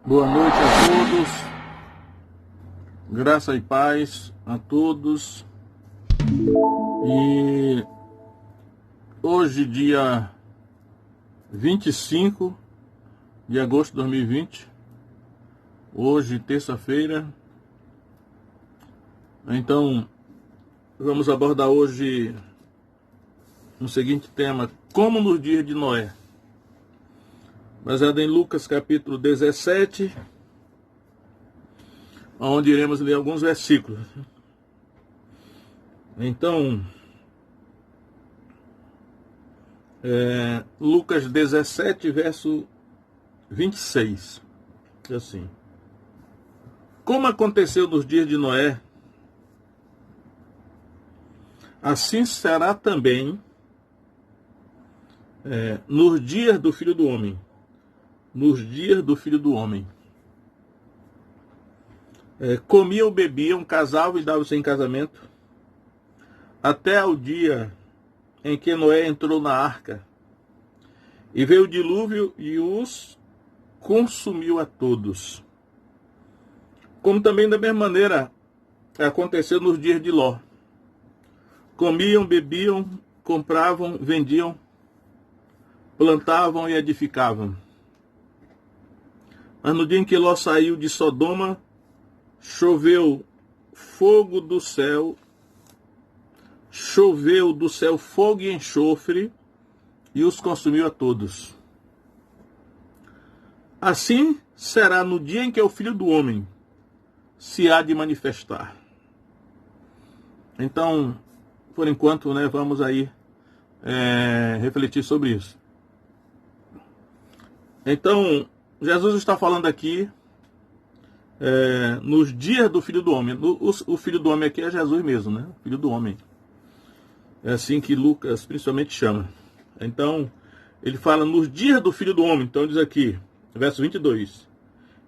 Boa noite a todos, graça e paz a todos. E hoje, dia 25 de agosto de 2020, hoje, terça-feira. Então, vamos abordar hoje o seguinte tema: como nos dias de Noé. Baseado em Lucas capítulo 17, onde iremos ler alguns versículos. Então, Lucas 17, verso 26, diz assim: como aconteceu nos dias de Noé, assim será também nos dias do Filho do Homem. Nos dias do Filho do Homem. Comiam, bebiam, casavam e davam-se em casamento, até o dia em que Noé entrou na arca, e veio o dilúvio e os consumiu a todos. Como também da mesma maneira aconteceu nos dias de Ló. Comiam, bebiam, compravam, vendiam, plantavam e edificavam. Mas no dia em que Ló saiu de Sodoma, choveu do céu fogo e enxofre, e os consumiu a todos. Assim será no dia em que o Filho do Homem se há de manifestar. Então, por enquanto, vamos aí refletir sobre isso. Então, Jesus está falando aqui nos dias do Filho do Homem. O Filho do Homem aqui é Jesus mesmo, né? O Filho do Homem. É assim que Lucas principalmente chama. Então, ele fala nos dias do Filho do Homem. Então, diz aqui, verso 22.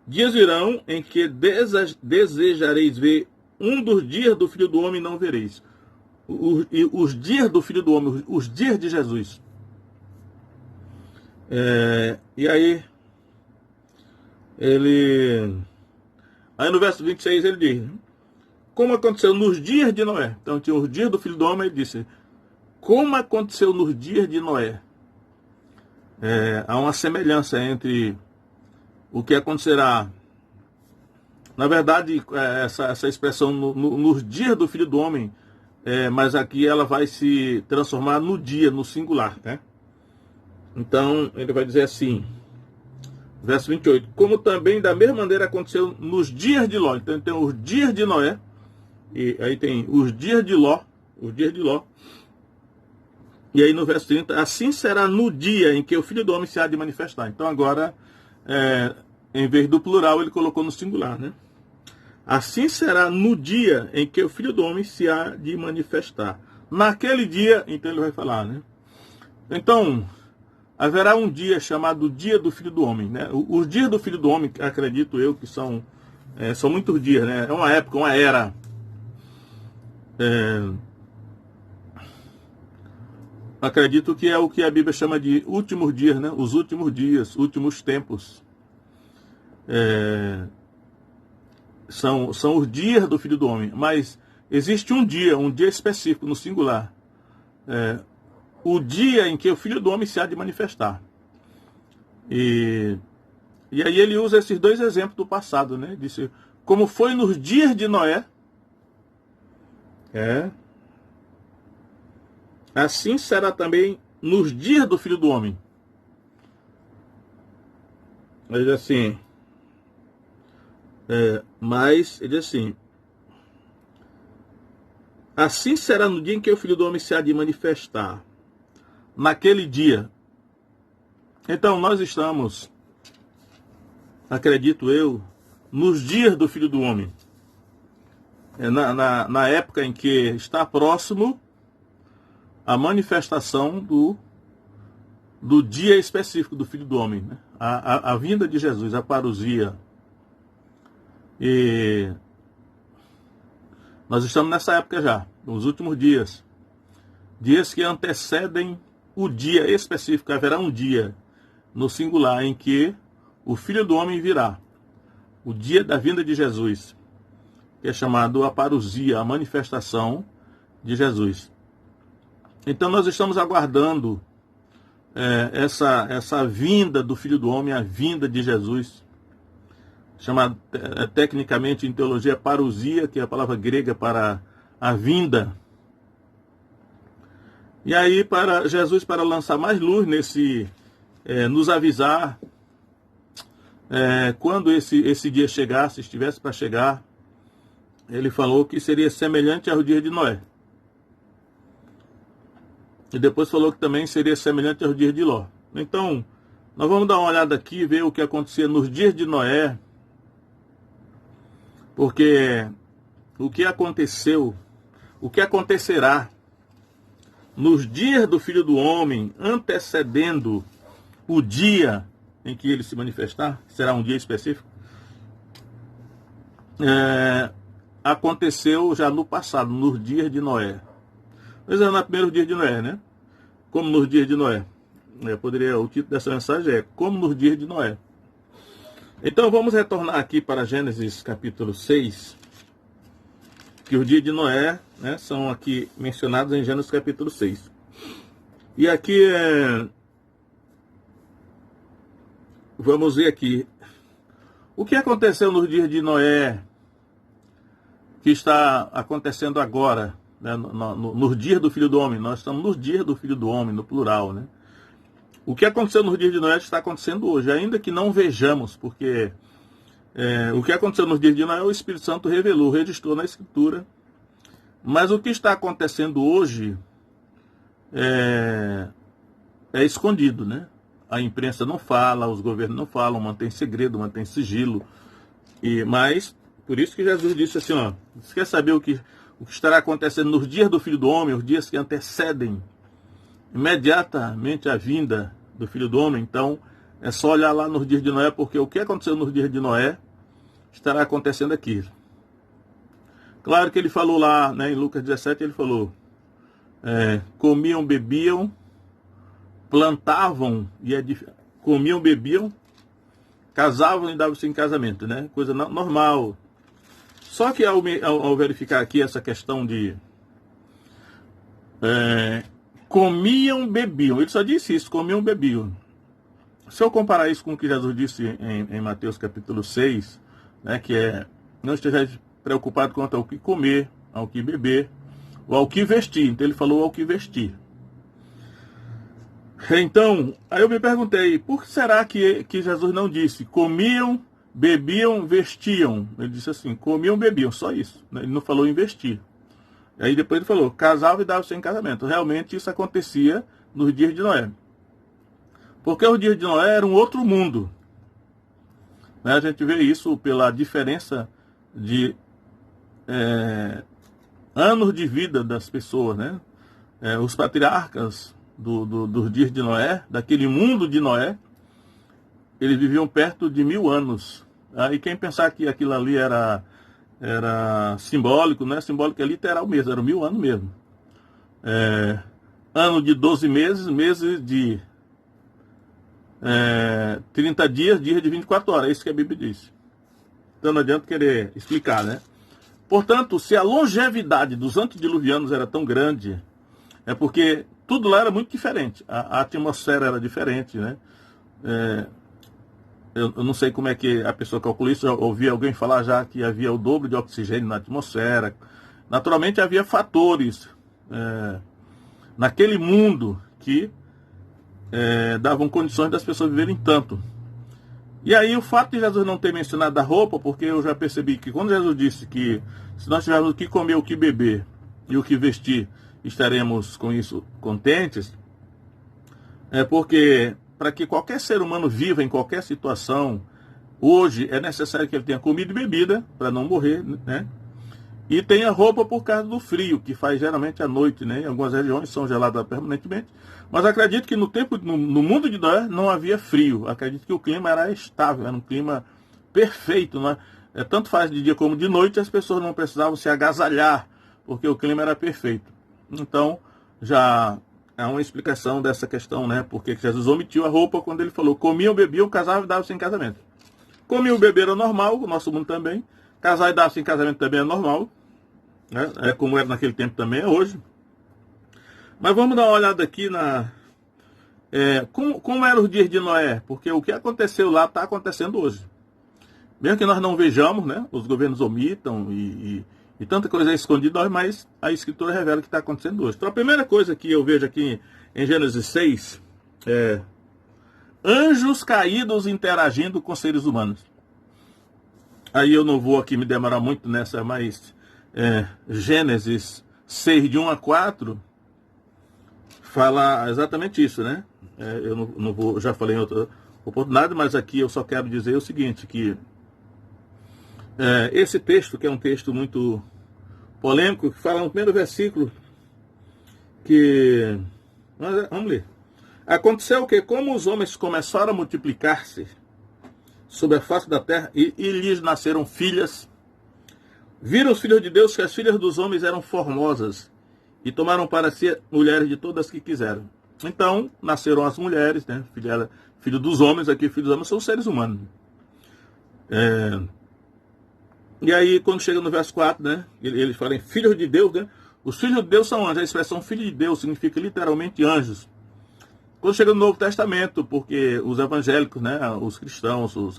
Dias virão em que desejareis ver um dos dias do Filho do Homem e não vereis. Os dias do Filho do Homem, os dias de Jesus. E aí no verso 26 ele diz: como aconteceu nos dias de Noé. Então tinha os dias do Filho do Homem. Ele disse: como aconteceu nos dias de Noé. Há uma semelhança entre o que acontecerá. Na verdade, essa expressão nos dias do Filho do Homem, mas aqui ela vai se transformar no dia, no singular, né? Então ele vai dizer assim, verso 28, como também da mesma maneira aconteceu nos dias de Ló. Então tem os dias de Noé, e aí tem os dias de Ló, e aí no verso 30, assim será no dia em que o Filho do Homem se há de manifestar. Então agora, em vez do plural, ele colocou no singular, né? Assim será no dia em que o Filho do Homem se há de manifestar. Naquele dia, então ele vai falar, né? Então, haverá um dia chamado Dia do Filho do Homem, né? Os dias do Filho do Homem, acredito eu, que são muitos dias, né? É uma época, uma era. Acredito que é o que a Bíblia chama de últimos dias, né? Os últimos dias, últimos tempos. São os dias do Filho do Homem. Mas existe um dia específico, no singular. O dia em que o Filho do Homem se há de manifestar. E aí ele usa esses dois exemplos do passado, né? Disse, como foi nos dias de Noé, assim será também nos dias do Filho do Homem. Ele diz assim, mas ele diz assim será no dia em que o Filho do Homem se há de manifestar. Naquele dia. Então nós estamos, acredito eu, nos dias do Filho do Homem. Na época em que está próximo a manifestação do dia específico do Filho do Homem, né? A vinda de Jesus, a parousia. E nós estamos nessa época já, nos últimos dias. Dias que antecedem o dia específico. Haverá um dia no singular em que o Filho do Homem virá. o dia da vinda de Jesus, que é chamado a parousia, a manifestação de Jesus. Então nós estamos aguardando essa vinda do Filho do Homem, a vinda de Jesus, chamada tecnicamente em teologia parousia, que é a palavra grega para a vinda. E aí para Jesus, para lançar mais luz nesse, nos avisar quando esse dia chegasse, estivesse para chegar, ele falou que seria semelhante ao dia de Noé. E depois falou que também seria semelhante aos dias de Ló. Então, nós vamos dar uma olhada aqui e ver o que acontecia nos dias de Noé, porque o que aconteceu, o que acontecerá nos dias do Filho do Homem, antecedendo o dia em que ele se manifestar, que será um dia específico, aconteceu já no passado, nos dias de Noé. Mas é no primeiro dia de Noé, né? Como nos dias de Noé. O título dessa mensagem é Como nos dias de Noé. Então vamos retornar aqui para Gênesis capítulo 6, que os dias de Noé, né, são aqui mencionados em Gênesis capítulo 6. E aqui vamos ver aqui o que aconteceu nos dias de Noé, que está acontecendo agora, né, nos dias do Filho do Homem. Nós estamos nos dias do Filho do Homem, no plural, né? O que aconteceu nos dias de Noé está acontecendo hoje, ainda que não vejamos, porque o que aconteceu nos dias de Noé, o Espírito Santo revelou, registrou na Escritura. Mas o que está acontecendo hoje é escondido, né? A imprensa não fala, os governos não falam, mantém segredo, mantém sigilo. Mas, por isso que Jesus disse assim, ó, você quer saber o que estará acontecendo nos dias do Filho do Homem, os dias que antecedem imediatamente a vinda do Filho do Homem? Então, é só olhar lá nos dias de Noé, porque o que aconteceu nos dias de Noé estará acontecendo aqui. Claro que ele falou lá, né, em Lucas 17, ele falou, comiam, bebiam, plantavam, comiam, bebiam, casavam e davam-se em casamento, né? Coisa normal. Só que ao verificar aqui essa questão de comiam, bebiam, ele só disse isso, comiam, bebiam. Se eu comparar isso com o que Jesus disse em Mateus capítulo 6, né, que não esteja preocupado quanto ao que comer, ao que beber, ou ao que vestir. Então ele falou ao que vestir. Então, aí eu me perguntei, por que será que Jesus não disse comiam, bebiam, vestiam? Ele disse assim, comiam, bebiam, só isso. Ele não falou em vestir. Aí depois ele falou, casavam e davam-se em casamento. Realmente isso acontecia nos dias de Noé. Porque os dias de Noé eram um outro mundo. Né? A gente vê isso pela diferença de anos de vida das pessoas, né? Os patriarcas dos dias de Noé, daquele mundo de Noé, eles viviam perto de 1000 anos. E quem pensar que aquilo ali era simbólico, não é simbólico, é literal mesmo, era 1000 anos mesmo. Ano de 12 meses, meses de 30 dias, dias de 24 horas, é isso que a Bíblia diz. Então não adianta querer explicar, né? Portanto, se a longevidade dos antediluvianos era tão grande, é porque tudo lá era muito diferente. A atmosfera era diferente, né? Eu não sei como é que a pessoa calculou isso. Eu ouvi alguém falar já que havia o dobro de oxigênio na atmosfera. Naturalmente havia fatores naquele mundo que davam condições das pessoas viverem tanto. E aí o fato de Jesus não ter mencionado a roupa, porque eu já percebi que quando Jesus disse que se nós tivermos o que comer, o que beber e o que vestir, estaremos com isso contentes, porque para que qualquer ser humano viva em qualquer situação, hoje é necessário que ele tenha comida e bebida, para não morrer, né? E tenha roupa por causa do frio, que faz geralmente à noite, né? Em algumas regiões são geladas permanentemente. Mas acredito que no mundo de Noé não havia frio. Acredito que o clima era estável, era um clima perfeito, né? Tanto faz de dia como de noite, as pessoas não precisavam se agasalhar, porque o clima era perfeito. Então, já há uma explicação dessa questão, né? Porque Jesus omitiu a roupa quando ele falou, comiam, bebiam, casavam e davam-se em casamento. Comiam e beberam normal, o nosso mundo também. Casar e dar-se em casamento também é normal, né? É como era naquele tempo também, é hoje. Mas vamos dar uma olhada aqui como eram os dias de Noé, porque o que aconteceu lá está acontecendo hoje. Mesmo que nós não vejamos, né, os governos omitam e tanta coisa é escondida, mas a Escritura revela o que está acontecendo hoje. Então a primeira coisa que eu vejo aqui em Gênesis 6 é anjos caídos interagindo com seres humanos. Aí eu não vou aqui me demorar muito nessa, mas Gênesis 6, de 1 a 4, fala exatamente isso, né? Eu não vou, já falei em outra oportunidade, mas aqui eu só quero dizer o seguinte, que esse texto, que é um texto muito polêmico, que fala no primeiro versículo, que... Vamos ler. Aconteceu que, como os homens começaram a multiplicar-se sobre a face da terra, e lhes nasceram filhas, viram os filhos de Deus que as filhas dos homens eram formosas, e tomaram para si mulheres de todas que quiseram. Então, nasceram as mulheres, né? Filho dos homens, aqui filhos dos homens são seres humanos. E aí, quando chega no verso 4, né? Eles falam filhos de Deus, né? Os filhos de Deus são anjos. A expressão filho de Deus significa literalmente anjos. Quando chega no Novo Testamento, porque os evangélicos, né? Os cristãos, os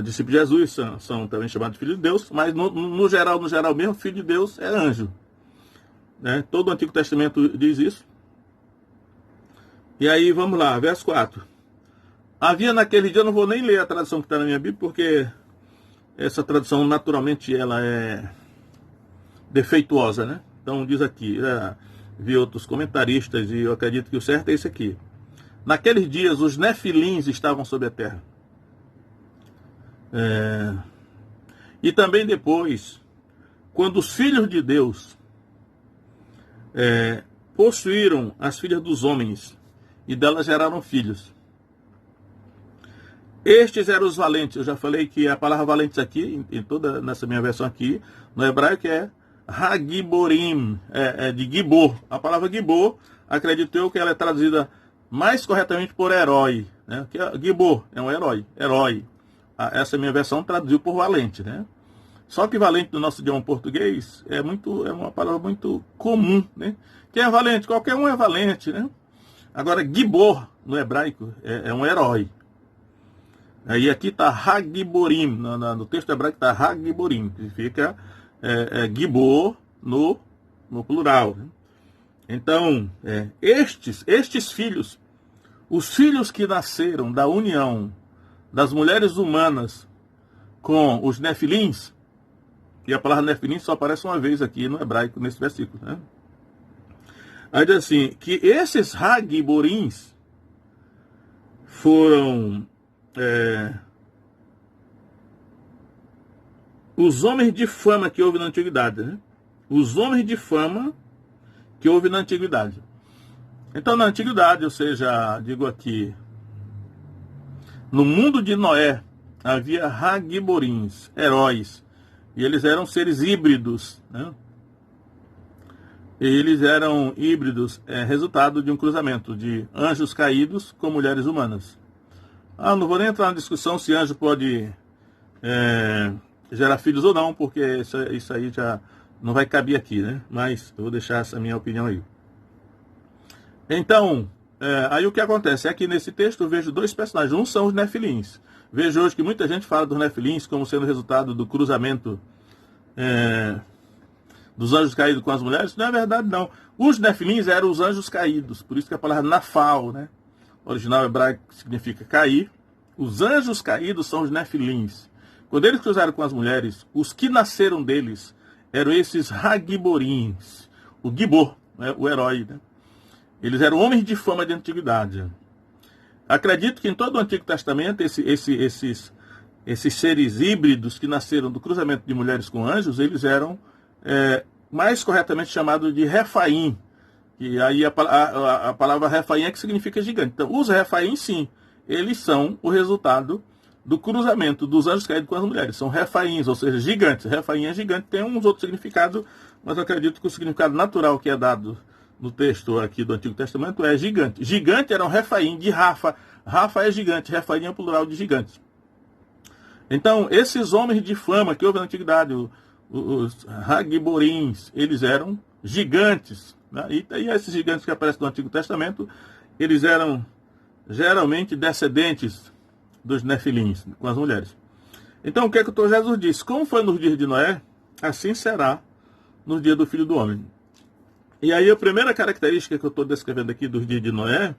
discípulos de Jesus são também chamados de filhos de Deus, mas no geral mesmo, filho de Deus é anjo. Né? Todo o Antigo Testamento diz isso. E aí, vamos lá, verso 4. Havia naquele dia, eu não vou nem ler a tradução que está na minha Bíblia, porque essa tradução, naturalmente, ela é defeituosa, né? Então, diz aqui, vi outros comentaristas, e eu acredito que o certo é esse aqui. Naqueles dias, os nefilins estavam sobre a terra. E também depois, quando os filhos de Deus possuíram as filhas dos homens, e delas geraram filhos. Estes eram os valentes. Eu já falei que a palavra valentes aqui, nessa minha versão aqui, no hebraico é Hagiborim, de Gibor. A palavra Gibor, acredito eu que ela é traduzida mais corretamente por herói, né? Que Gibor é um herói. Essa minha versão traduziu por valente, né? Só que valente no nosso idioma português é uma palavra muito comum, né? Quem é valente? Qualquer um é valente, né? Agora, Gibor, no hebraico, é um herói. Aí aqui está Hagiborim, no texto hebraico está Hagiborim, que significa Gibor no plural. Né? Então, estes filhos, os filhos que nasceram da união das mulheres humanas com os nefilins, e a palavra nefilim só aparece uma vez aqui no hebraico, nesse versículo, né? Aí diz assim, que esses Hagiborins foram os homens de fama que houve na antiguidade, né? Os homens de fama que houve na antiguidade. Então, na antiguidade, ou seja, digo aqui, no mundo de Noé, havia Hagiborins, heróis, e eles eram seres híbridos, né? Eles eram híbridos, resultado de um cruzamento de anjos caídos com mulheres humanas. Não vou nem entrar na discussão se anjo pode gerar filhos ou não, porque isso aí já não vai caber aqui, né? Mas eu vou deixar essa minha opinião aí. Então, aí o que acontece é que nesse texto eu vejo dois personagens. Um são os nefilins. Vejo hoje que muita gente fala dos nefilins como sendo resultado do cruzamento dos anjos caídos com as mulheres. Não é verdade, não. Os nefilins eram os anjos caídos. Por isso que a palavra nafal, né? O original hebraico significa cair. Os anjos caídos são os nefilins. Quando eles cruzaram com as mulheres, os que nasceram deles eram esses Hagiborins. O Gibor, né? O herói, né? Eles eram homens de fama de antiguidade. Acredito que em todo o Antigo Testamento, esses seres híbridos que nasceram do cruzamento de mulheres com anjos, eles eram mais corretamente chamados de Refaim. E aí a palavra Refaim é que significa gigante. Então, os Refaim, sim, eles são o resultado do cruzamento dos anjos caídos com as mulheres. São Refaíns, ou seja, gigantes. Refaim é gigante, tem uns outros significados, mas eu acredito que o significado natural que é dado no texto aqui do Antigo Testamento é gigante. Gigante era um Refaim de Rafa. Rafa é gigante, Refaim é o plural de gigantes. Então, esses homens de fama que houve na antiguidade, os Hagiborins, eles eram gigantes. Né? E esses gigantes que aparecem no Antigo Testamento, eles eram geralmente descendentes dos nefilins, com as mulheres. Então, o que é que o Senhor Jesus disse? Como foi nos dias de Noé, assim será nos dias do Filho do Homem. E aí a primeira característica que eu estou descrevendo aqui dos dias de Noé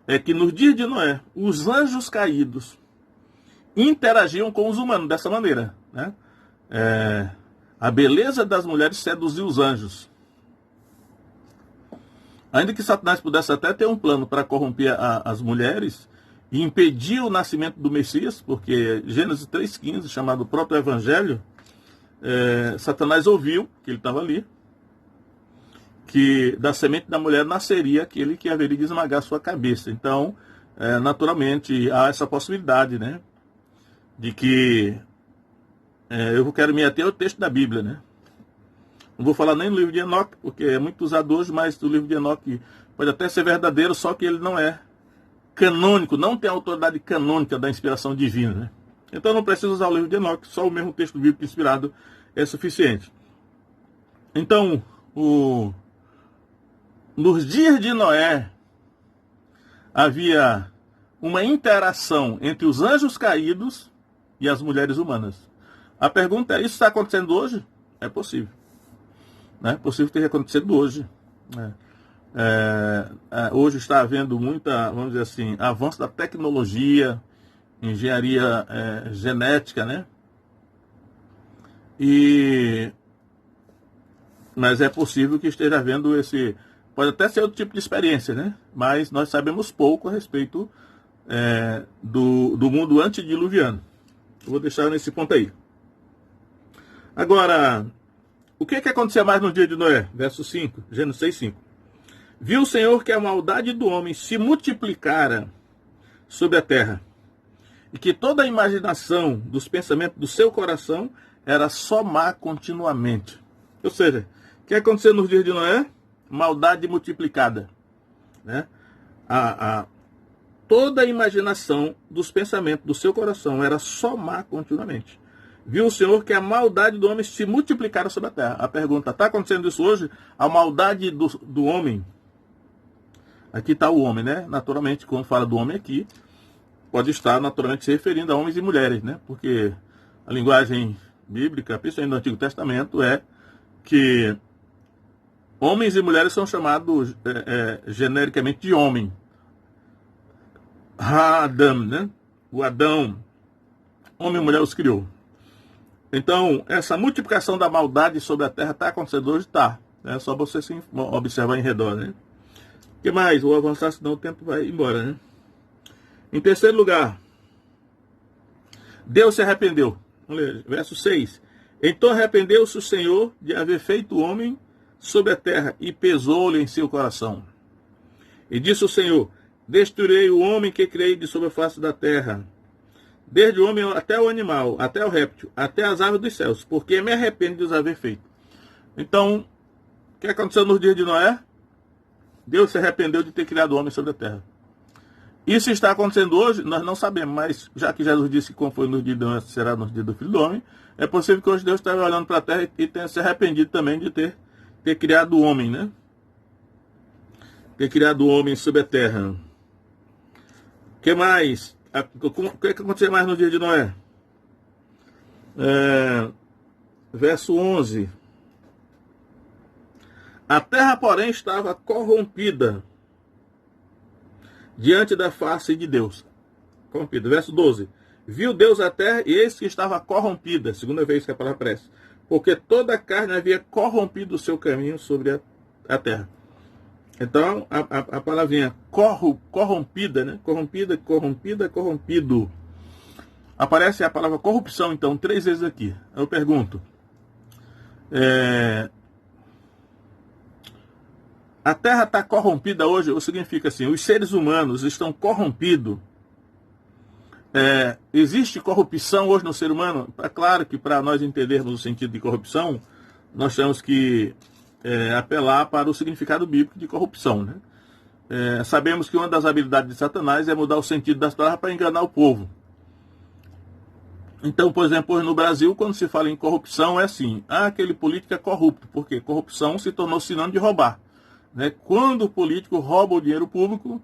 é que nos dias de Noé, os anjos caídos interagiam com os humanos dessa maneira. Né? A beleza das mulheres seduziu os anjos. Ainda que Satanás pudesse até ter um plano para corromper as mulheres e impedir o nascimento do Messias, porque Gênesis 3,15, chamado proto-evangelho, Satanás ouviu, que ele estava ali, que da semente da mulher nasceria aquele que haveria de esmagar sua cabeça. Então, naturalmente, há essa possibilidade, né? De que eu quero me ater ao texto da Bíblia, né? Não vou falar nem no livro de Enoque, porque é muito usado hoje, mas o livro de Enoque pode até ser verdadeiro, só que ele não é canônico, não tem a autoridade canônica da inspiração divina, né? Então não precisa usar o livro de Enoque, só o mesmo texto bíblico inspirado é suficiente. Então, nos dias de Noé, havia uma interação entre os anjos caídos e as mulheres humanas. A pergunta é, isso está acontecendo hoje? É possível. É possível ter acontecido hoje. Hoje está havendo muita, vamos dizer assim, avanço da tecnologia, engenharia genética, né? Mas é possível que esteja havendo esse... Pode até ser outro tipo de experiência, né? Mas nós sabemos pouco a respeito do mundo antediluviano. Eu vou deixar nesse ponto aí. Agora, o que acontecia mais no dia de Noé? Verso 5, Gênesis 6:5. Viu o Senhor que a maldade do homem se multiplicara sobre a terra, e que toda a imaginação dos pensamentos do seu coração era só má continuamente. Ou seja, o que aconteceu nos dias de Noé? Maldade multiplicada. Né? Toda a imaginação dos pensamentos do seu coração era só má continuamente. Viu o Senhor que a maldade do homem se multiplicara sobre a terra. A pergunta, está acontecendo isso hoje? A maldade do homem. Aqui está o homem, né? Naturalmente, quando fala do homem aqui, pode estar naturalmente se referindo a homens e mulheres, né? Porque a linguagem bíblica, principalmente no Antigo Testamento, é que homens e mulheres são chamados genericamente de homem. Adam, né? O Adão, homem e mulher os criou. Então, essa multiplicação da maldade sobre a terra está acontecendo hoje? Está. É só você se observar em redor, né? O que mais? Vou avançar, senão o tempo vai embora, né? Em terceiro lugar, Deus se arrependeu. Vamos ler, verso 6. Então arrependeu-se o Senhor de haver feito o homem sobre a terra e pesou-lhe em seu coração. E disse o Senhor, destruirei o homem que criei de sobre a face da terra, desde o homem até o animal, até o réptil, até as aves dos céus, porque me arrependo de os haver feito. Então, o que aconteceu nos dias de Noé? Deus se arrependeu de ter criado o homem sobre a terra. Isso está acontecendo hoje? Nós não sabemos, mas já que Jesus disse que como foi nos dias de Noé, será nos dias do Filho do Homem, é possível que hoje Deus esteja olhando para a terra e tenha se arrependido também de ter criado o homem, né? Ter criado o homem sobre a terra. O que mais? O que aconteceu mais no dia de Noé? Verso 11. A terra, porém, estava corrompida diante da face de Deus. Corrompida. Verso 12. Viu Deus a terra e eis que estava corrompida. Segunda vez que a palavra aparece. Porque toda a carne havia corrompido o seu caminho sobre a terra. Então, a palavrinha corrompida, né? Corrompido. Aparece a palavra corrupção, então, 3 vezes aqui. Eu pergunto. A terra está corrompida hoje, ou significa assim, os seres humanos estão corrompidos. Existe corrupção hoje no ser humano? É claro que para nós entendermos o sentido de corrupção, nós temos que apelar para o significado bíblico de corrupção, né? Sabemos que uma das habilidades de Satanás é mudar o sentido das palavras para enganar o povo. Então, por exemplo, hoje no Brasil, quando se fala em corrupção, é assim, aquele político é corrupto, porque corrupção se tornou sinônimo de roubar. Né? Quando o político rouba o dinheiro público,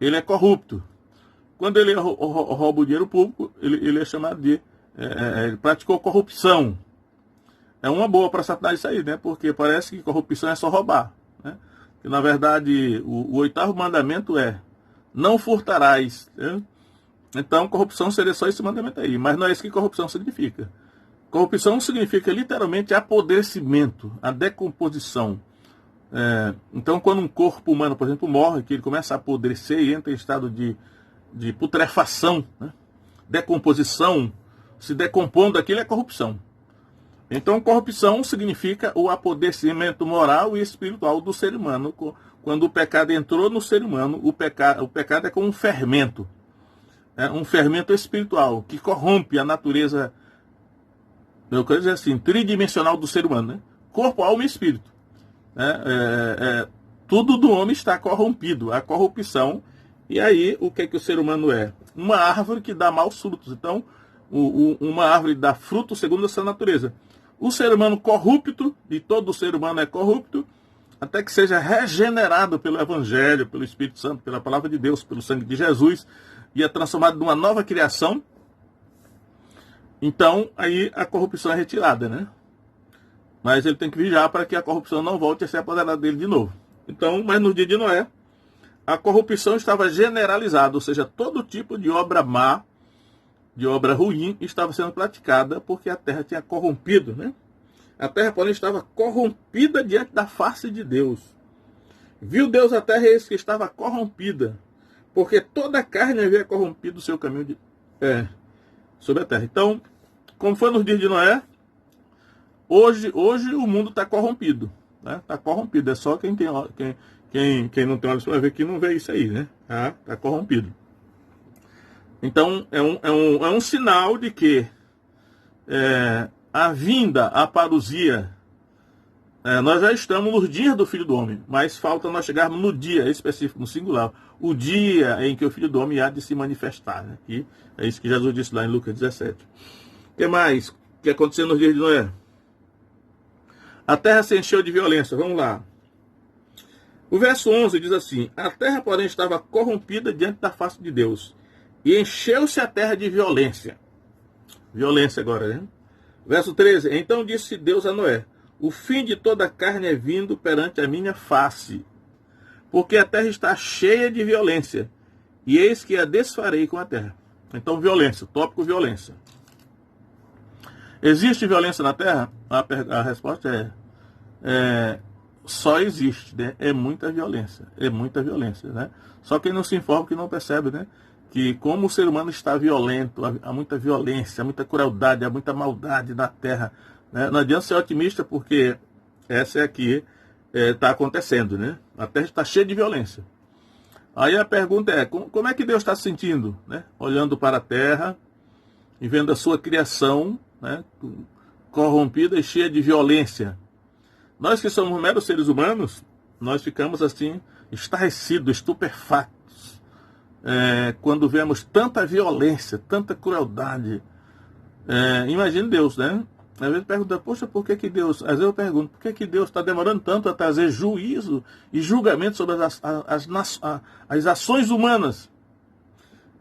ele é corrupto. Quando ele rouba o dinheiro público, ele é chamado de... ele praticou corrupção. É uma boa para satanás isso aí, né? Porque parece que corrupção é só roubar. Né? Que, na verdade, o oitavo mandamento é: não furtarás. Né? Então, corrupção seria só esse mandamento aí. Mas não é isso que corrupção significa. Corrupção significa literalmente apodrecimento, a decomposição. Então, quando um corpo humano, por exemplo, morre, que ele começa a apodrecer e entra em estado de putrefação, né? Decomposição, se decompondo, aquilo é corrupção. Então, corrupção significa o apodrecimento moral e espiritual do ser humano. Quando o pecado entrou no ser humano, o pecado é como um fermento. Um fermento espiritual que corrompe a natureza, eu quero dizer assim, tridimensional do ser humano. Né? Corpo, alma e espírito. Tudo do homem está corrompido. A corrupção. E aí, o que o ser humano é? Uma árvore que dá maus frutos. Então, uma árvore dá fruto segundo a sua natureza. O ser humano corrupto, e todo ser humano é corrupto, até que seja regenerado pelo Evangelho, pelo Espírito Santo, pela Palavra de Deus, pelo sangue de Jesus, e é transformado numa nova criação. Então, aí a corrupção é retirada, né? Mas ele tem que vigiar para que a corrupção não volte a ser apoderada dele de novo. Então, mas no dia de Noé, a corrupção estava generalizada, ou seja, todo tipo de obra má, de obra ruim, estava sendo praticada porque a terra tinha corrompido, né? A terra, porém, estava corrompida diante da face de Deus. Viu Deus a terra e eis que estava corrompida, porque toda a carne havia corrompido o seu caminho sobre a terra. Então, como foi nos dias de Noé, hoje o mundo está corrompido. Está corrompido. É só quem não tem olhos para ver que não vê isso aí, né? Está corrompido. Então, é um sinal de que a vinda, a parousia, nós já estamos nos dias do Filho do Homem, mas falta nós chegarmos no dia específico, no singular, o dia em que o Filho do Homem há de se manifestar. Né? E é isso que Jesus disse lá em Lucas 17. O que mais que aconteceu nos dias de Noé? A terra se encheu de violência. Vamos lá. O verso 11 diz assim: a terra, porém, estava corrompida diante da face de Deus, e encheu-se a terra de violência. Violência agora, né? Verso 13. Então disse Deus a Noé: o fim de toda a carne é vindo perante a minha face, porque a terra está cheia de violência, e eis que a desfarei com a terra. Então, violência, tópico violência. Existe violência na terra? A resposta só existe, né? É muita violência, né? Só quem não se informa que não percebe, né? Que como o ser humano está violento, há muita violência, há muita crueldade, há muita maldade na terra. Né? Não adianta ser otimista, porque essa é a que está acontecendo, né? A terra está cheia de violência. Aí a pergunta é, como é que Deus está se sentindo, né? Olhando para a terra e vendo a sua criação, né? Corrompida e cheia de violência. Nós que somos meros seres humanos, nós ficamos assim, estarrecidos, estupefatos, quando vemos tanta violência, tanta crueldade. Imagine Deus, né? Às vezes pergunta, poxa, por que Deus... Às vezes eu pergunto, por que Deus está demorando tanto a trazer juízo e julgamento sobre as ações humanas?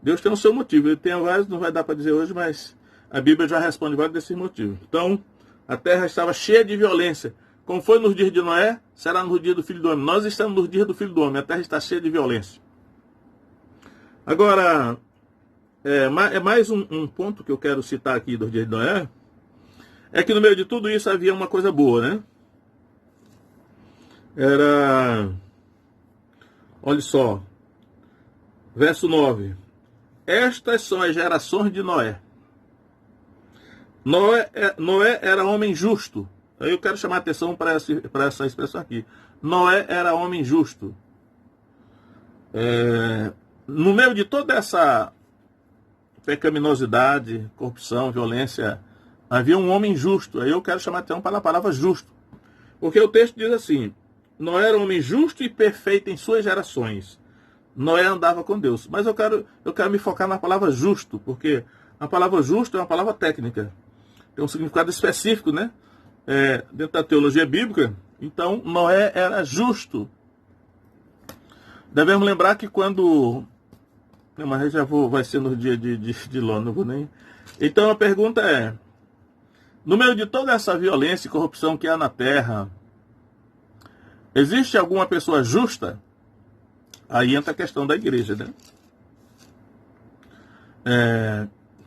Deus tem o seu motivo. Ele tem vários, não vai dar para dizer hoje, mas a Bíblia já responde vários desses motivos. Então, a terra estava cheia de violência. Como foi nos dias de Noé, será nos dias do Filho do Homem. Nós estamos nos dias do Filho do Homem. A terra está cheia de violência. Agora, mais um ponto que eu quero citar aqui dos dias de Noé, é que no meio de tudo isso havia uma coisa boa, né? Olha só, verso 9. Estas são as gerações de Noé. Noé era homem justo. Eu quero chamar a atenção para essa expressão aqui. Noé era homem justo. No meio de toda essa pecaminosidade, corrupção, violência, havia um homem justo. Aí eu quero chamar a atenção para a palavra justo. Porque o texto diz assim: Noé era um homem justo e perfeito em suas gerações. Noé andava com Deus. Mas eu quero me focar na palavra justo, porque A palavra justo é uma palavra técnica. Tem um significado específico, né? Dentro da teologia bíblica. Então, Noé era justo. Devemos lembrar que quando... Mas vai ser no dia de Ló, não vou nem... Então, a pergunta é... No meio de toda essa violência e corrupção que há na terra, existe alguma pessoa justa? Aí entra a questão da igreja, né?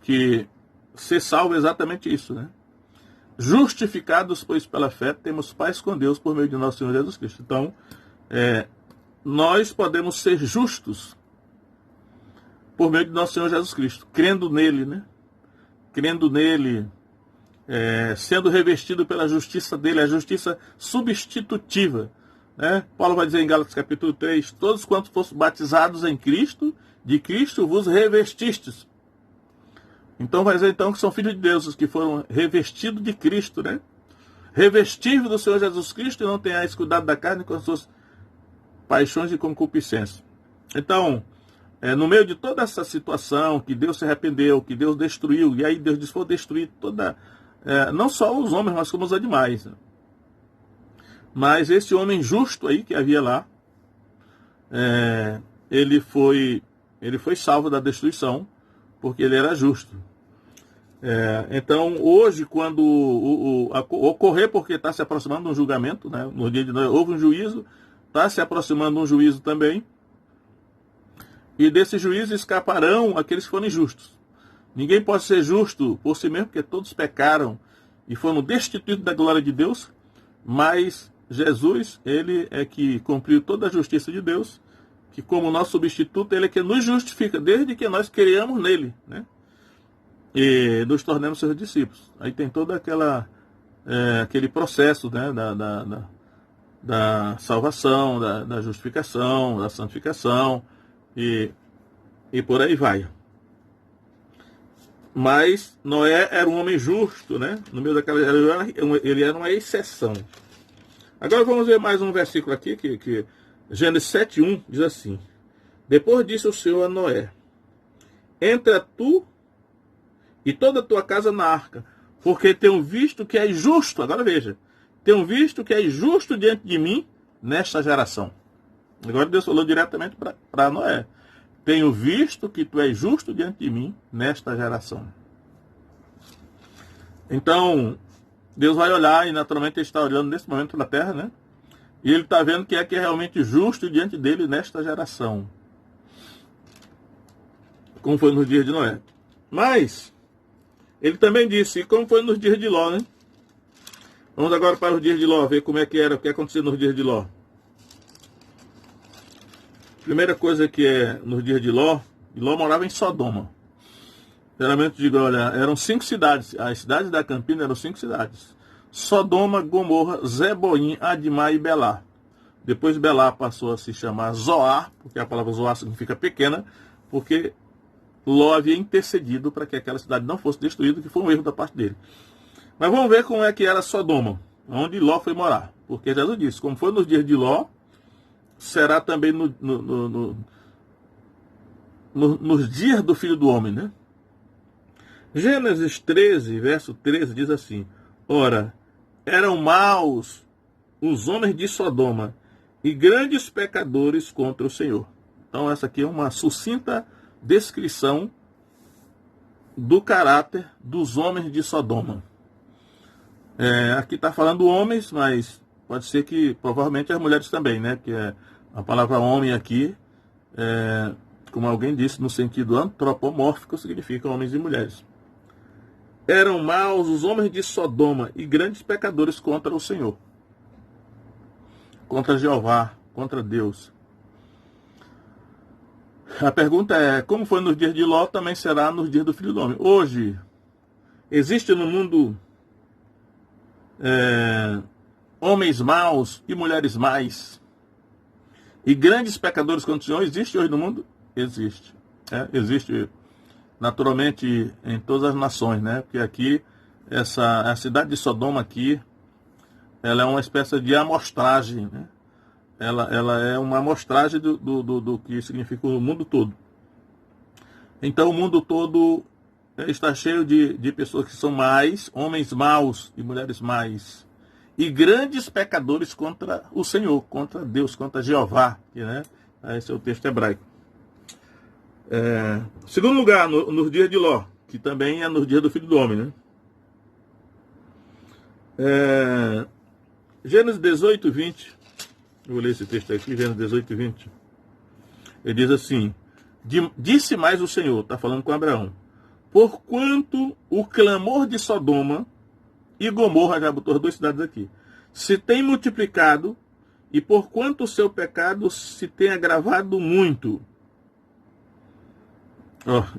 Que ser salvo é exatamente isso, né? Justificados, pois pela fé, temos paz com Deus por meio de nosso Senhor Jesus Cristo. Então, nós podemos ser justos por meio de nosso Senhor Jesus Cristo, crendo nele, né? Crendo nele, sendo revestido pela justiça dele, a justiça substitutiva. Né? Paulo vai dizer em Gálatas capítulo 3, todos quantos fossem batizados em Cristo, de Cristo vos revestistes. Então vai dizer então que são filhos de Deus, os que foram revestidos de Cristo, né? Revestível do Senhor Jesus Cristo e não tenhais cuidado da carne com as suas paixões e concupiscências. Então, no meio de toda essa situação, que Deus se arrependeu, que Deus destruiu, e aí Deus disse, vou destruir toda, não só os homens, mas como os animais. Né? Mas esse homem justo aí que havia lá, ele foi salvo da destruição, porque ele era justo. Então, hoje, quando ocorrer, porque está se aproximando de um julgamento, né? No dia de Noé houve um juízo, está se aproximando um juízo também, e desse juízo escaparão aqueles que forem justos. Ninguém pode ser justo por si mesmo, porque todos pecaram e foram destituídos da glória de Deus, mas Jesus, ele é que cumpriu toda a justiça de Deus, que como nosso substituto, ele é que nos justifica, desde que nós criamos nele, né? E nos tornemos seus discípulos. Aí tem todo aquele processo, né, da salvação, da justificação, da santificação, e por aí vai. Mas Noé era um homem justo, né? No meio daquela, ele era uma exceção. Agora vamos ver mais um versículo aqui, que Gênesis 7:1 diz assim: Depois disse o Senhor a Noé: Entra tu e toda a tua casa na arca, porque tenho visto que és justo. Agora veja, tenho visto que és justo diante de mim nesta geração. Agora Deus falou diretamente para Noé: Tenho visto que tu és justo diante de mim nesta geração. Então, Deus vai olhar, e naturalmente ele está olhando nesse momento na terra, né? E ele está vendo que é realmente justo diante dele nesta geração. Como foi nos dias de Noé. Mas, ele também disse, como foi nos dias de Ló, né? Vamos agora para os dias de Ló, ver como é que era, o que aconteceu nos dias de Ló. Primeira coisa que nos dias de Ló morava em Sodoma. Geralmente digo, olha, eram 5 cidades. As cidades da Campina eram 5 cidades. Sodoma, Gomorra, Zeboim, Admá e Belá. Depois Belá passou a se chamar Zoar, porque a palavra Zoar significa pequena, porque Ló havia intercedido para que aquela cidade não fosse destruída, que foi um erro da parte dele. Mas vamos ver como é que era Sodoma, onde Ló foi morar. Porque Jesus disse, como foi nos dias de Ló, será também nos dias do Filho do Homem, né? Gênesis 13, verso 13, diz assim: Ora, eram maus os homens de Sodoma e grandes pecadores contra o Senhor. Então essa aqui é uma sucinta descrição do caráter dos homens de Sodoma. Aqui está falando homens, mas pode ser que provavelmente as mulheres também, né? Porque a palavra homem aqui, como alguém disse, no sentido antropomórfico, significa homens e mulheres. Eram maus os homens de Sodoma e grandes pecadores contra o Senhor, contra Jeová, contra Deus. A pergunta é, como foi nos dias de Ló, também será nos dias do Filho do Homem. Hoje, existe no mundo homens maus e mulheres más, e grandes pecadores contra o Senhor? Existe hoje no mundo? Existe. Existe naturalmente em todas as nações, né? Porque aqui, a cidade de Sodoma aqui, ela é uma espécie de amostragem, né? Ela é uma amostragem do que significa o mundo todo. Então o mundo todo está cheio de pessoas que são mais, homens maus e mulheres mais, e grandes pecadores contra o Senhor, contra Deus, contra Jeová, né? Esse é o texto hebraico. Segundo lugar, nos dias de Ló, que também é nos dias do Filho do Homem, né? Gênesis 18, 20. Eu vou ler esse texto aqui, Gênesis 18, 20. Ele diz assim: disse mais o Senhor, está falando com Abraão, porquanto o clamor de Sodoma e Gomorra, já botou as duas cidades aqui, se tem multiplicado, e porquanto o seu pecado se tem agravado muito.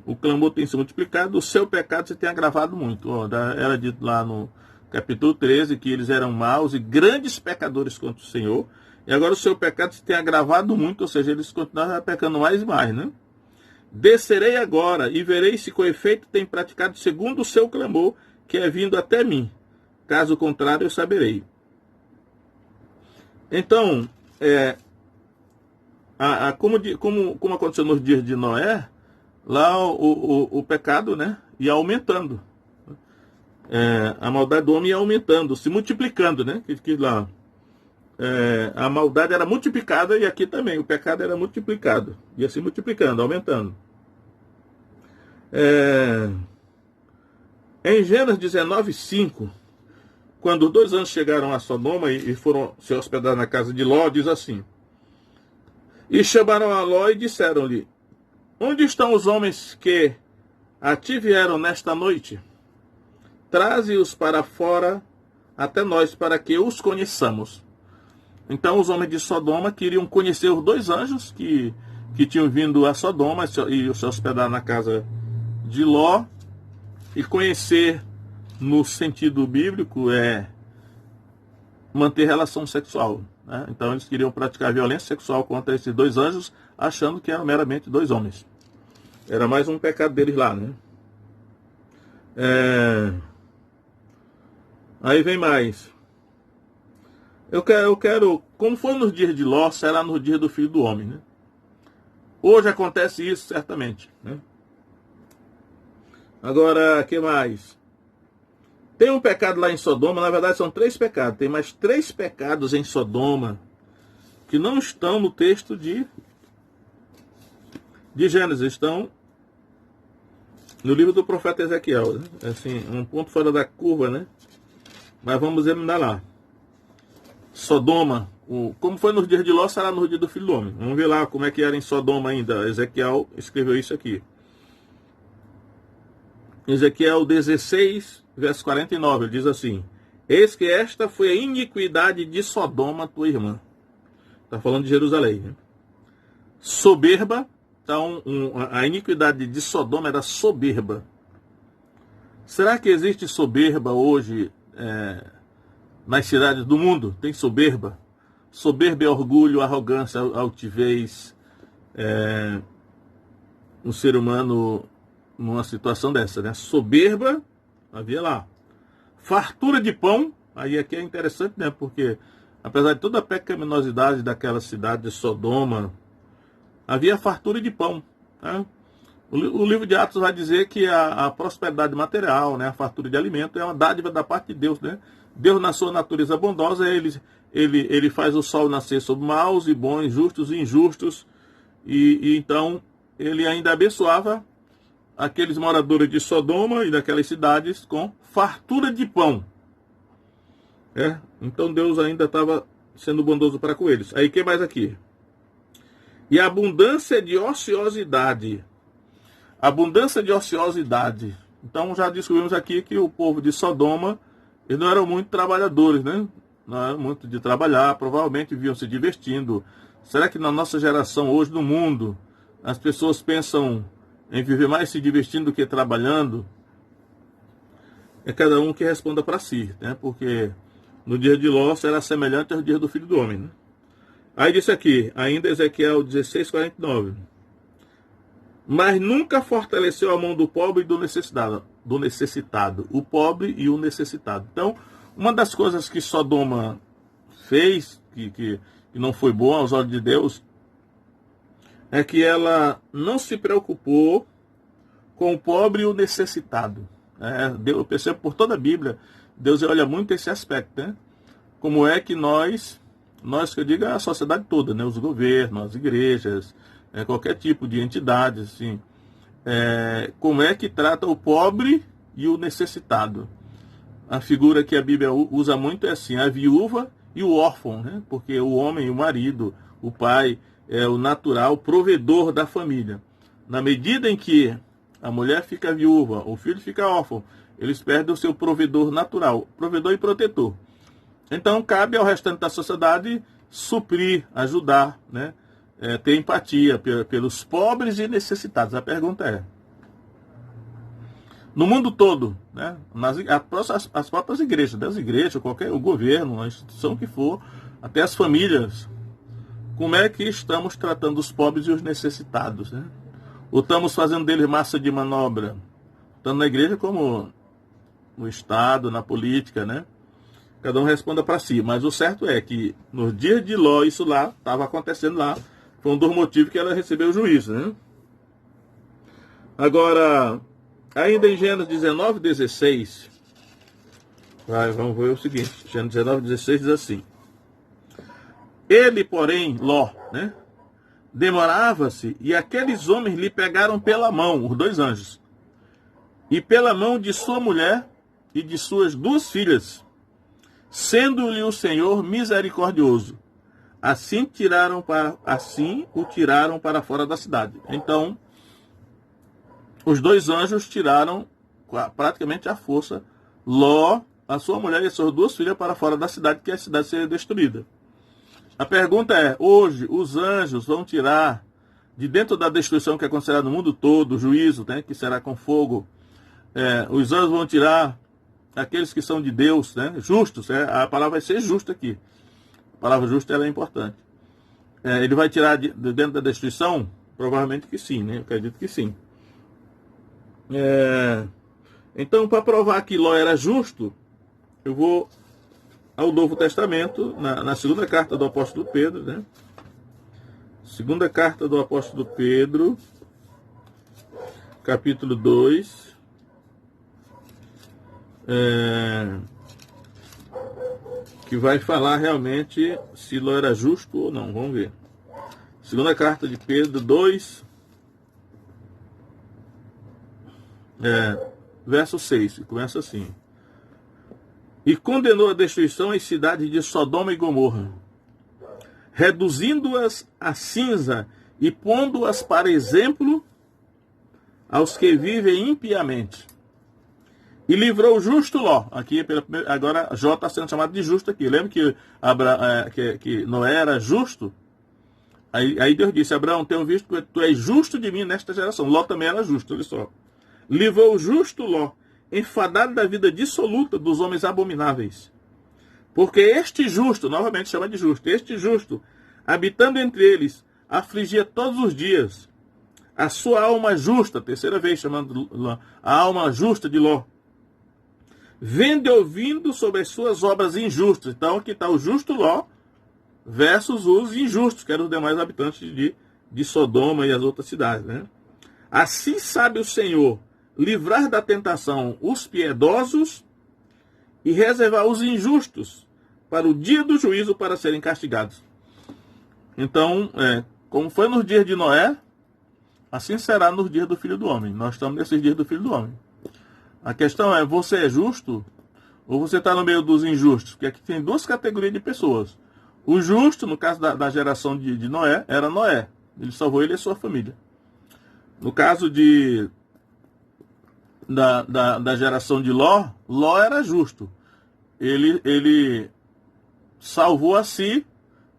O clamor tem se multiplicado, o seu pecado se tem agravado muito. Era dito lá no capítulo 13 que eles eram maus e grandes pecadores contra o Senhor, e agora o seu pecado se tem agravado muito, ou seja, eles continuaram pecando mais e mais, né? Descerei agora e verei se com efeito tem praticado segundo o seu clamor, que é vindo até mim. Caso contrário, eu saberei. Então, como aconteceu nos dias de Noé, lá o pecado, né, ia aumentando. A maldade do homem ia aumentando, se multiplicando, né? Que lá a maldade era multiplicada, e aqui também o pecado era multiplicado, ia se multiplicando, aumentando. Em Gênesis 19, 5, quando os 2 anjos chegaram a Sodoma e foram se hospedar na casa de Ló, diz assim: e chamaram a Ló e disseram-lhe: onde estão os homens que a ti vieram nesta noite? Traze-os para fora até nós, para que os conheçamos. Então os homens de Sodoma queriam conhecer os 2 anjos que tinham vindo a Sodoma e se hospedar na casa de Ló, e conhecer no sentido bíblico manter relação sexual, né? Então eles queriam praticar violência sexual contra esses 2 anjos, achando que eram meramente 2 homens. Era mais um pecado deles lá, né? Aí vem mais. Eu quero, como foi nos dias de Ló, será nos dias do Filho do Homem, né? Hoje acontece isso, certamente, né? Agora, o que mais? Tem um pecado lá em Sodoma, na verdade são 3 pecados. Tem mais 3 pecados em Sodoma que não estão no texto de Gênesis, estão no livro do profeta Ezequiel, né? Assim, um ponto fora da curva, né? Mas vamos examinar lá. Sodoma, como foi nos dias de Ló, será nos dias do Filho do Homem. Vamos ver lá como é que era em Sodoma ainda. Ezequiel escreveu isso aqui. Ezequiel 16, verso 49, ele diz assim: eis que esta foi a iniquidade de Sodoma, tua irmã. Está falando de Jerusalém, né? Soberba. Então, a iniquidade de Sodoma era soberba. Será que existe soberba hoje nas cidades do mundo? Tem soberba? Soberba é orgulho, arrogância, altivez. Um ser humano numa situação dessa, né? Soberba, havia lá. Fartura de pão, aí aqui é interessante, né? Porque apesar de toda a pecaminosidade daquela cidade de Sodoma, havia fartura de pão, né? O livro de Atos vai dizer que a prosperidade material, né, a fartura de alimento, é uma dádiva da parte de Deus, né? Deus, na sua natureza bondosa, ele faz o sol nascer sobre maus e bons, justos e injustos, e então ele ainda abençoava aqueles moradores de Sodoma e daquelas cidades com fartura de pão. Então Deus ainda estava sendo bondoso para com eles. Aí, o que mais aqui? E a abundância de ociosidade. Abundância de ociosidade. Então já descobrimos aqui que o povo de Sodoma, eles não eram muito trabalhadores, né? Não eram muito de trabalhar, provavelmente viviam se divertindo. Será que na nossa geração, hoje no mundo, as pessoas pensam em viver mais se divertindo do que trabalhando? É cada um que responda para si, né? Porque no dia de Ló será semelhante ao dia do Filho do Homem, né? Aí disse aqui, ainda Ezequiel 16, 49. Mas nunca fortaleceu a mão do pobre e do necessitado. O pobre e o necessitado. Então, uma das coisas que Sodoma fez, que não foi boa aos olhos de Deus, é que ela não se preocupou com o pobre e o necessitado. Eu percebo por toda a Bíblia, Deus olha muito esse aspecto, né? Como é que nós que eu digo a sociedade toda, né? Os governos, as igrejas, qualquer tipo de entidade, assim, como é que trata o pobre e o necessitado. A figura que a Bíblia usa muito é assim, a viúva e o órfão, né? Porque o homem, o marido, o pai é o natural provedor da família. Na medida em que a mulher fica viúva, o filho fica órfão, eles perdem o seu provedor natural, provedor e protetor. Então cabe ao restante da sociedade suprir, ajudar, né? Ter empatia pelos pobres e necessitados. A pergunta é, no mundo todo, né? As próprias igrejas, das igrejas, o governo, a instituição que for, até as famílias, como é que estamos tratando os pobres e os necessitados, né? Ou estamos fazendo deles massa de manobra, tanto na igreja como no Estado, na política, né? Cada um responda para si. Mas o certo é que nos dias de Ló, isso lá, estava acontecendo lá, foi um dos motivos que ela recebeu o juízo, né? Agora, ainda em Gênesis 19, 16, vamos ver o seguinte, Gênesis 19, 16 diz assim, ele, porém, Ló, né? Demorava-se, e aqueles homens lhe pegaram pela mão, os dois anjos, e pela mão de sua mulher e de suas duas filhas, sendo-lhe o Senhor misericordioso. Assim o tiraram para fora da cidade. Então, os dois anjos tiraram praticamente à força Ló, a sua mulher e as suas duas filhas para fora da cidade, que a cidade seria destruída. A pergunta é, hoje os anjos vão tirar de dentro da destruição que acontecerá no mundo todo, o juízo, né, que será com fogo, os anjos vão tirar aqueles que são de Deus, né, justos, a palavra vai ser justa aqui. A palavra justa ela é importante. Ele vai tirar de dentro da destruição? Provavelmente que sim, né, eu acredito que sim. Então, para provar que Ló era justo, eu vou ao Novo Testamento, na segunda carta do apóstolo Pedro, né? Segunda carta do apóstolo Pedro, capítulo 2, que vai falar realmente se Ló era justo ou não, vamos ver. Segunda carta de Pedro 2, verso 6, que começa assim. E condenou a destruição as cidades de Sodoma e Gomorra, reduzindo-as a cinza e pondo-as para exemplo aos que vivem impiamente. E livrou o justo Ló. Aqui, agora, Jó está sendo chamado de justo aqui. Lembra que Noé era justo? Aí Deus disse, Abraão, tenho visto que tu és justo de mim nesta geração. Ló também era justo, olha só. Livrou o justo Ló, enfadado da vida dissoluta dos homens abomináveis. Porque este justo, novamente chama de justo, este justo, habitando entre eles, afligia todos os dias a sua alma justa, terceira vez chamando a alma justa de Ló, vendo e ouvindo sobre as suas obras injustas. Então aqui está o justo Ló versus os injustos, que eram os demais habitantes de Sodoma e as outras cidades, né? Assim sabe o Senhor livrar da tentação os piedosos e reservar os injustos para o dia do juízo para serem castigados. Então, como foi nos dias de Noé, assim será nos dias do Filho do Homem. Nós estamos nesses dias do Filho do Homem. A questão é, você é justo ou você está no meio dos injustos? Porque aqui tem duas categorias de pessoas. O justo, no caso da geração de Noé, era Noé. Ele salvou ele e a sua família. No caso da geração de Ló, Ló era justo. Ele salvou a si,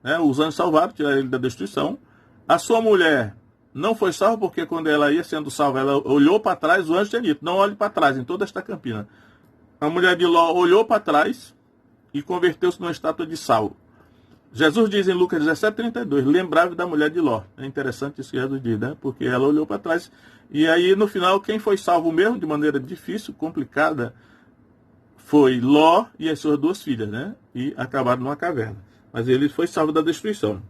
né, os anjos salvaram, tiraram ele da destruição. A sua mulher não foi salva porque quando ela ia sendo salva, ela olhou para trás, o anjo tinha dito, não olhe para trás, em toda esta campina. A mulher de Ló olhou para trás e converteu-se numa estátua de sal. Jesus diz em Lucas 17:32, lembrava da mulher de Ló. É interessante isso que Jesus diz, né? Porque ela olhou para trás. E aí, no final, quem foi salvo mesmo, de maneira difícil, complicada, foi Ló e as suas duas filhas, né? E acabaram numa caverna. Mas ele foi salvo da destruição.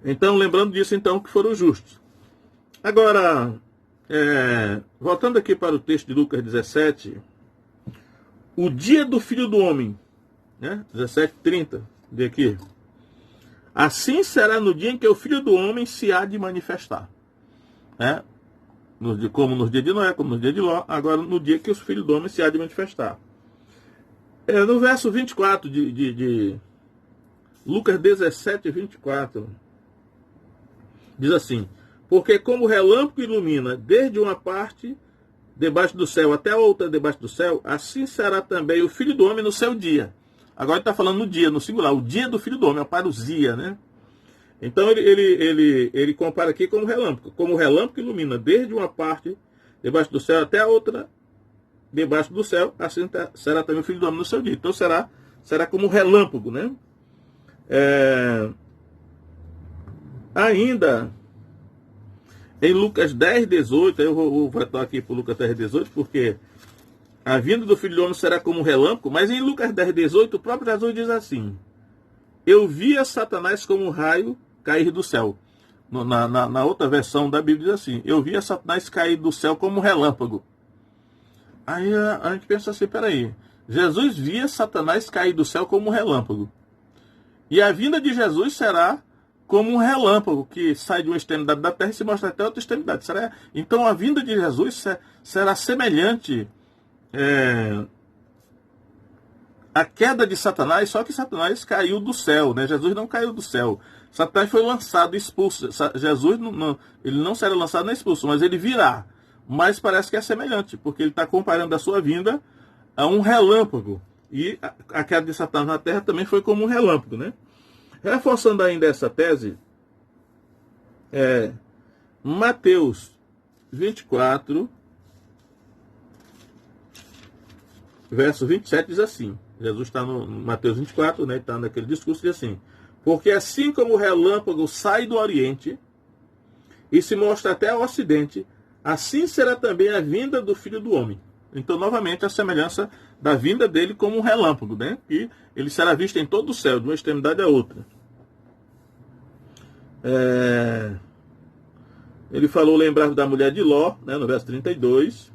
Então, lembrando disso, então, que foram justos. Agora, Voltando aqui para o texto de Lucas 17, o dia do Filho do Homem, né? 17:30, de aqui. Assim será no dia em que o Filho do Homem se há de manifestar. Né? Como nos dias de Noé, como nos dias de Ló, agora no dia que o Filho do Homem se há de manifestar. No verso 24 de Lucas 17:24, diz assim: porque como o relâmpago ilumina desde uma parte debaixo do céu até a outra debaixo do céu, assim será também o Filho do Homem no seu dia. Agora ele está falando no dia, no singular, o dia do Filho do Homem, a parousia, né? Então ele compara aqui como o relâmpago ilumina desde uma parte debaixo do céu até a outra debaixo do céu, assim será também o Filho do Homem no seu dia. Então será como um relâmpago, né? Ainda em Lucas 10:18, eu vou voltar aqui para Lucas 10:18, porque a vinda do Filho do Homem será como um relâmpago, mas em Lucas 10:18 o próprio Jesus diz assim: eu via Satanás como um raio cair do céu. Na outra versão da Bíblia diz assim: eu via Satanás cair do céu como um relâmpago. Aí a gente pensa assim, peraí, Jesus via Satanás cair do céu como um relâmpago. E a vinda de Jesus será como um relâmpago que sai de uma extremidade da terra e se mostra até outra extremidade. Então a vinda de Jesus será semelhante à queda de Satanás, só que Satanás caiu do céu, né? Jesus não caiu do céu. Satanás foi lançado, expulso. Jesus ele não será lançado nem expulso, mas ele virá. Mas parece que é semelhante, porque ele está comparando a sua vinda a um relâmpago. E a queda de Satanás na terra também foi como um relâmpago, né? Reforçando ainda essa tese, Mateus 24, verso 27 diz assim, Jesus está no Mateus 24, né, está naquele discurso, diz assim: porque assim como o relâmpago sai do Oriente e se mostra até ao Ocidente, assim será também a vinda do Filho do Homem. Então, novamente, a semelhança da vinda dele como um relâmpago, né? E ele será visto em todo o céu, de uma extremidade à outra. Ele falou, lembrar da mulher de Ló, né, no verso 32.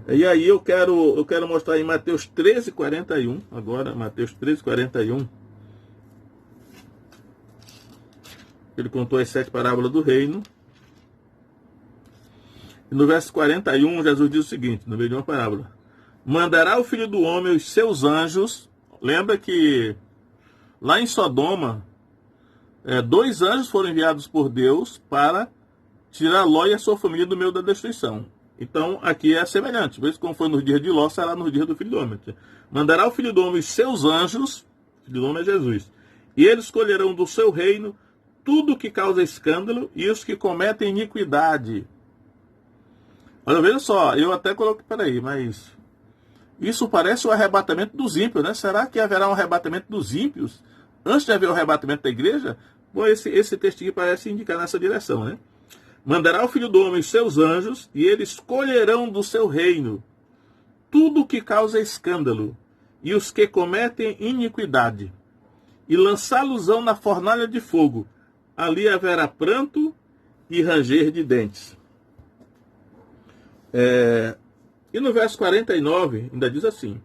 E aí eu quero mostrar em Mateus 13:41, agora, Mateus 13:41. Ele contou as 7 parábolas do reino. E no verso 41, Jesus diz o seguinte, no meio de uma parábola: mandará o Filho do Homem os seus anjos. Lembra que lá em Sodoma, 2 anjos foram enviados por Deus para tirar Ló e a sua família do meio da destruição. Então, aqui é semelhante. Por isso, como foi nos dias de Ló, será nos dias do Filho do Homem. Mandará o Filho do Homem os seus anjos, o Filho do Homem é Jesus, e eles escolherão do seu reino tudo que causa escândalo e os que cometem iniquidade. Olha, veja só, eu até coloquei, peraí, mas isso parece o arrebatamento dos ímpios, né? Será que haverá um arrebatamento dos ímpios antes de haver o arrebatamento da igreja? Bom, esse textinho parece indicar nessa direção, né? Mandará o Filho do Homem os seus anjos, e eles escolherão do seu reino tudo que causa escândalo, e os que cometem iniquidade, e lançá-los-ão na fornalha de fogo. Ali haverá pranto e ranger de dentes. E no verso 49, ainda diz assim: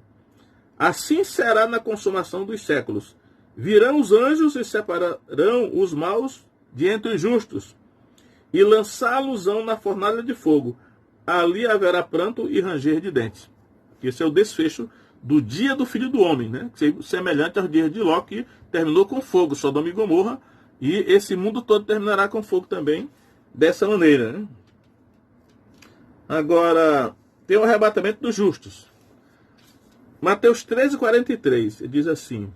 assim será na consumação dos séculos. Virão os anjos e separarão os maus de entre os justos, e lançá-los-ão na fornalha de fogo. Ali haverá pranto e ranger de dentes. Esse é o desfecho do dia do Filho do Homem, né? Semelhante aos dias de Ló, que terminou com fogo, Sodoma e Gomorra, e esse mundo todo terminará com fogo também, dessa maneira, né? Agora, tem o arrebatamento dos justos. Mateus 13:43, diz assim: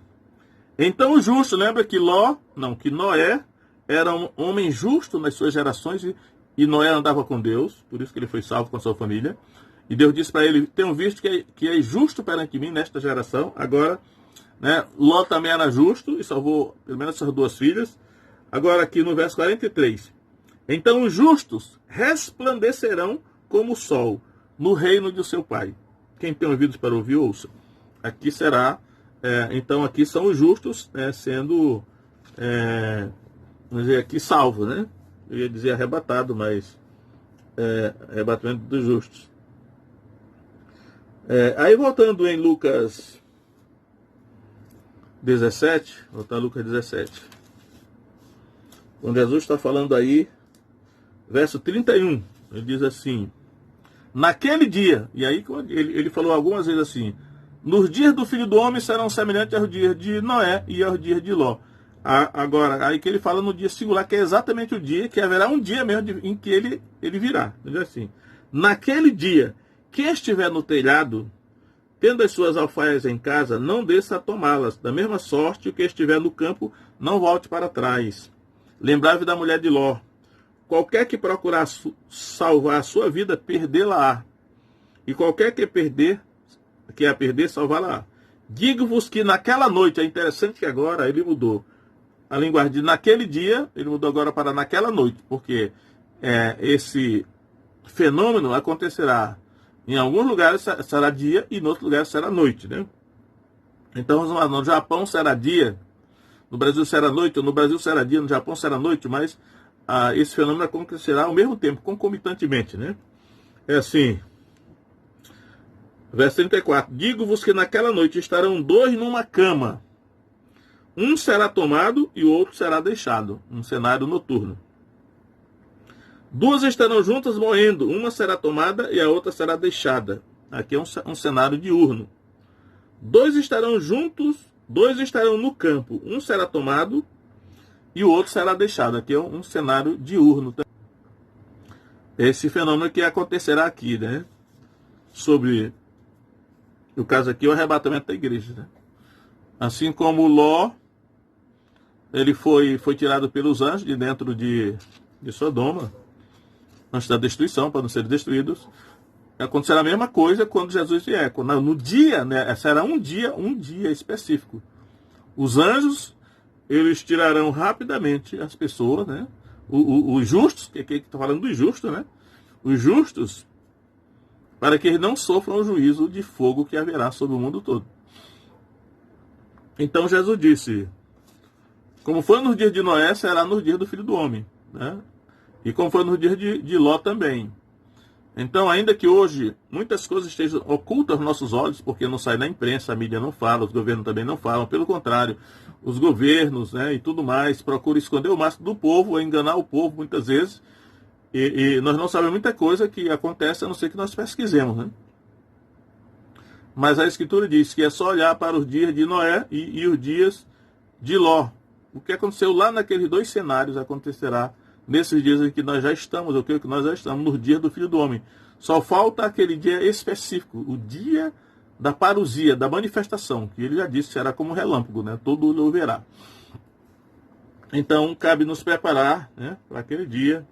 então o justo, lembra que Noé era um homem justo nas suas gerações, e Noé andava com Deus, por isso que ele foi salvo com a sua família. E Deus disse para ele: tenho visto que é justo perante mim nesta geração. Agora, né, Ló também era justo e salvou pelo menos essas 2 filhas. Agora aqui no verso 43. Então os justos resplandecerão como o sol no reino de seu Pai. Quem tem ouvidos para ouvir, ouça. Aqui será, então aqui são os justos sendo, vamos dizer aqui, salvos, né? Eu ia dizer arrebatado, mas arrebatamento dos justos. Aí voltando em Lucas 17, voltar a Lucas 17, quando Jesus está falando aí, verso 31, ele diz assim: naquele dia, e aí ele falou algumas vezes assim: nos dias do Filho do Homem serão semelhantes aos dias de Noé e aos dias de Ló. Agora, aí que ele fala no dia singular, que é exatamente o dia, que haverá um dia mesmo em que ele virá. Ele diz assim: naquele dia, quem estiver no telhado, tendo as suas alfaias em casa, não desça a tomá-las. Da mesma sorte, o que estiver no campo, não volte para trás. Lembrai-vos da mulher de Ló. Qualquer que procurar salvar a sua vida, perdê-la-á. E qualquer que a perder, salvá-la-á. Digo-vos que naquela noite, é interessante que agora ele mudou a linguagem de naquele dia, ele mudou agora para naquela noite, porque esse fenômeno acontecerá em alguns lugares será dia e em outros lugares será noite, né? Então, no Japão será dia, no Brasil será noite, ou no Brasil será dia, no Japão será noite, mas esse fenômeno acontecerá ao mesmo tempo, concomitantemente, né? É assim, verso 34, digo-vos que naquela noite estarão dois numa cama, um será tomado e o outro será deixado, um cenário noturno. Duas estarão juntas morrendo, uma será tomada e a outra será deixada. Aqui é um cenário diurno. Dois estarão juntos, dois estarão no campo, um será tomado e o outro será deixado. Aqui é um cenário diurno. Esse fenômeno que acontecerá aqui, né? Sobre o caso aqui, o arrebatamento da igreja, né? Assim como Ló, ele foi tirado pelos anjos de dentro de Sodoma, antes da destruição, para não serem destruídos. Acontecerá a mesma coisa quando Jesus vier. No dia, né, será um dia específico. Os anjos, eles tirarão rapidamente as pessoas, né? Os justos, que está falando dos justos, né? Os justos, para que eles não sofram o juízo de fogo que haverá sobre o mundo todo. Então Jesus disse: como foi nos dias de Noé, será nos dias do Filho do Homem, né? E como foi nos dias de Ló também. Então, ainda que hoje muitas coisas estejam ocultas aos nossos olhos, porque não sai na imprensa, a mídia não fala, os governos também não falam, pelo contrário, os governos, né, e tudo mais procuram esconder o máximo do povo, enganar o povo muitas vezes, e nós não sabemos muita coisa que acontece, a não ser que nós pesquisemos, né? Mas a Escritura diz que é só olhar para os dias de Noé e os dias de Ló. O que aconteceu lá naqueles dois cenários acontecerá nesses dias em que nós já estamos, eu creio que nós já estamos nos dias do Filho do Homem. Só falta aquele dia específico, o dia da parousia, da manifestação, que ele já disse será como um relâmpago, né? Todo olho o verá. Então, cabe nos preparar, né, para aquele dia.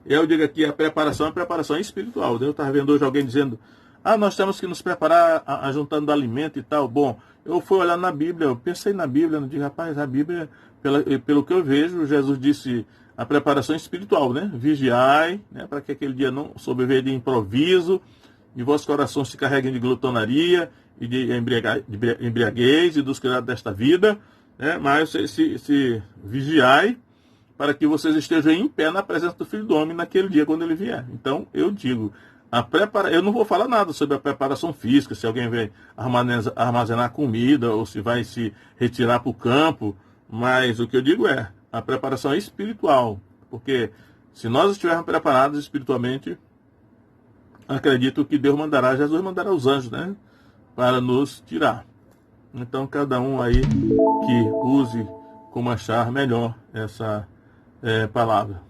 Eu digo aqui, a preparação é preparação espiritual. Eu estava vendo hoje alguém dizendo: nós temos que nos preparar juntando alimento e tal. Bom, eu fui olhar na Bíblia, eu pensei na Bíblia, não digo, rapaz, a Bíblia, pelo que eu vejo, Jesus disse a preparação espiritual, né? Vigiai, né, para que aquele dia não sobreviva de improviso, e vossos corações se carreguem de glutonaria e de embriaguez e dos cuidados desta vida, né? Mas se vigiai para que vocês estejam em pé na presença do Filho do Homem naquele dia quando ele vier. Então, eu digo, eu não vou falar nada sobre a preparação física, se alguém vai armazenar comida ou se vai se retirar para o campo, mas o que eu digo é a preparação espiritual, porque se nós estivermos preparados espiritualmente, acredito que Jesus mandará os anjos, né, para nos tirar. Então, cada um aí que use como achar melhor essa palavra.